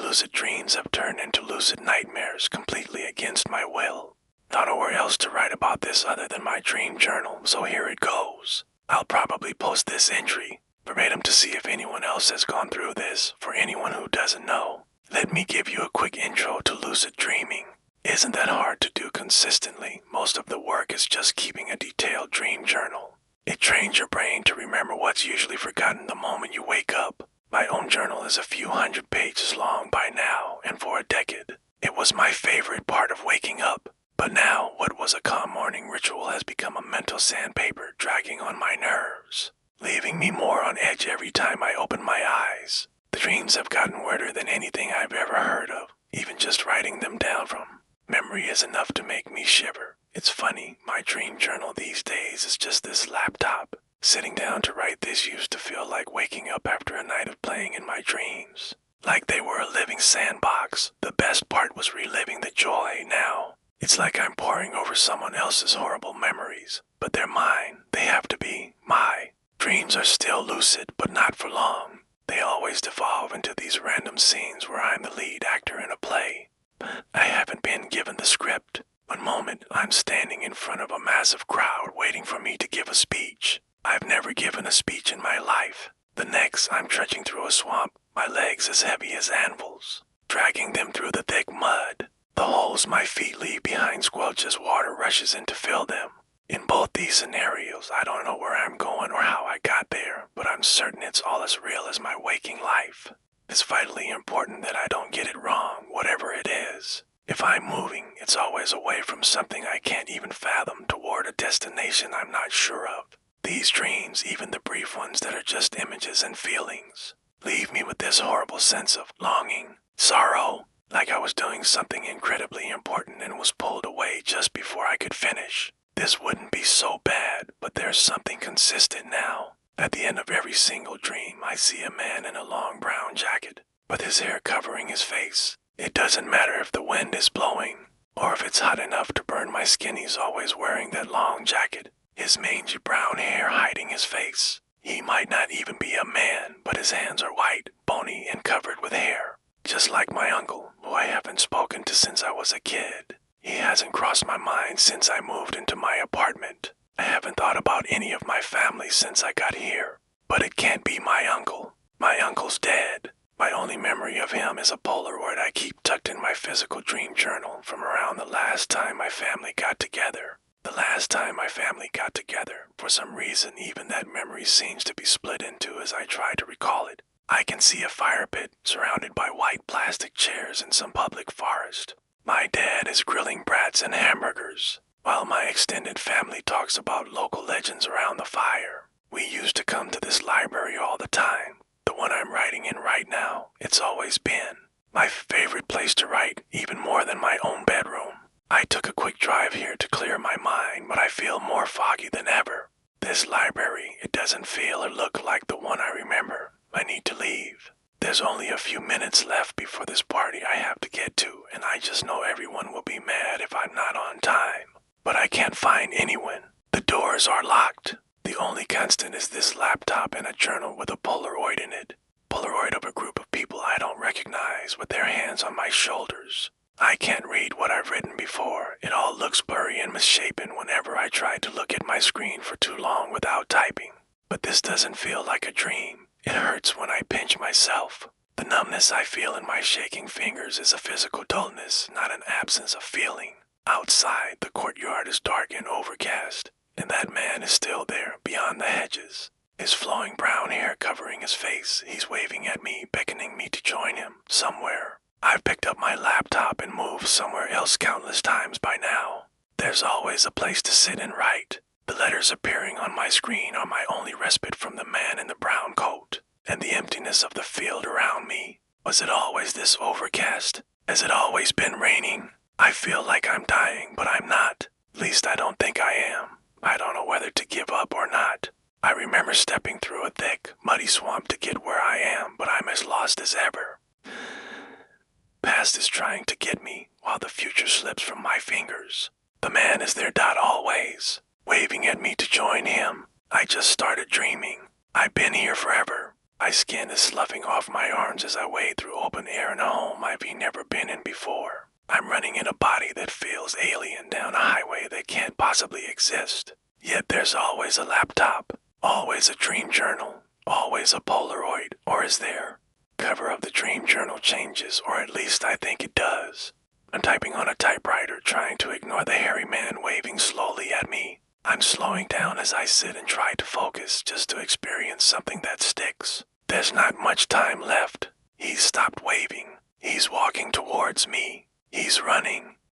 lucid dreams have turned into lucid nightmares completely against my will. Not nowhere else to write about this other than my dream journal, so here it goes. I'll probably post this entry verbatim to see if anyone else has gone through this. For anyone who doesn't know, let me give you a quick intro to lucid dreaming. Isn't that hard to do consistently? Most of the work is just keeping a detailed dream journal. It trains your brain to remember what's usually forgotten the moment you wake up. My own journal is a few hundred pages long by now, and for a decade, it was my favorite part of waking up. But now, what was a calm morning ritual has become a mental sandpaper dragging on my nerves, leaving me more on edge every time I open my eyes. The dreams have gotten weirder than anything I've ever heard of. Even just writing them down from memory is enough to make me shiver. It's funny, my dream journal these days is just this laptop. Sitting down to write this used to feel like waking up after a night of playing in my dreams. Like they were a living sandbox. The best part was reliving the joy now. It's like I'm poring over someone else's horrible memories, but they're mine. They have to be my. Dreams are still lucid, but not for long. They always devolve into these random scenes where I'm the lead actor in a play. I haven't been given the script. One moment, I'm standing in front of a massive crowd waiting for me to give a speech. I've never given a speech in my life. The next, I'm trudging through a swamp, my legs as heavy as anvils, dragging them through the thick mud. The holes my feet leave behind squelch as water rushes in to fill them. In both these scenarios, I don't know where I'm going or how I got there, but I'm certain it's all as real as my waking life. It's vitally important that I don't get it wrong, whatever it is. If I'm moving, it's always away from something I can't even fathom toward a destination I'm not sure of. These dreams, even the brief ones that are just images and feelings, leave me with this horrible sense of longing, sorrow, like I was doing something incredibly important and was pulled away just before I could finish. This wouldn't be so bad, but there's something consistent now. At the end of every single dream, I see a man in a long brown jacket, with his hair covering his face. It doesn't matter if the wind is blowing, or if it's hot enough to burn my skin, he's always wearing that long jacket, his mangy brown hair hiding his face. He might not even be a man, but his hands are white, bony, and covered with hair. Just like my uncle, who I haven't spoken to since I was a kid. He hasn't crossed my mind since I moved into my apartment. I haven't thought about any of my family since I got here. But it can't be my uncle. My uncle's dead. My only memory of him is a Polaroid I keep tucked in my physical dream journal from around the last time my family got together. The last time my family got together, for some reason even that memory seems to be split into as I try to recall it. I can see a fire pit surrounded by white plastic chairs in some public forest. My dad is grilling brats and hamburgers, while my extended family talks about local legends around the fire. We used to come to this library all the time, the one I'm writing in right now. It's always been my favorite place to write, even more than my own bedroom. I took a quick drive here to clear my mind, but I feel more foggy than ever. This library, it doesn't feel or look like the one I remember. I need to leave. There's only a few minutes left before this party I have to get to, and I just know everyone will be mad if I'm not on time. But I can't find anyone. The doors are locked. The only constant is this laptop and a journal with a Polaroid in it. Polaroid of a group of people I don't recognize with their hands on my shoulders. I can't read what I've written before. It all looks blurry and misshapen whenever I try to look at my screen for too long without typing. But this doesn't feel like a dream. It hurts when I pinch myself. The numbness I feel in my shaking fingers is a physical dullness, not an absence of feeling. Outside, the courtyard is dark and overcast, and that man is still there, beyond the hedges. His flowing brown hair covering his face, he's waving at me, beckoning me to join him, somewhere. I've picked up my laptop and moved somewhere else countless times by now. There's always a place to sit and write. The letters appearing on my screen are my only respite from the man in the brown coat, and the emptiness of the field around me. Was it always this overcast? Has it always been raining? I feel like I'm dying, but I'm not. At least I don't think I am. I don't know whether to give up or not. I remember stepping through a thick, muddy swamp to get where I am, but I'm as lost as ever. Past is trying to get me, while the future slips from my fingers. The man is there always, waving at me to join him. I just started dreaming. I've been here forever, My skin is sloughing off my arms as I wade through open air in a home I've never been in before. I'm running in a body that feels alien down a highway that can't possibly exist. Yet there's always a laptop, always a dream journal, always a Polaroid, or is there? Cover of the dream journal changes, or at least I think it does. I'm typing on a typewriter, trying to ignore the hairy man waving slowly at me. I'm slowing down as I sit and try to focus just to experience something that sticks. There's not much time left. He's stopped waving. He's walking towards me. He's running.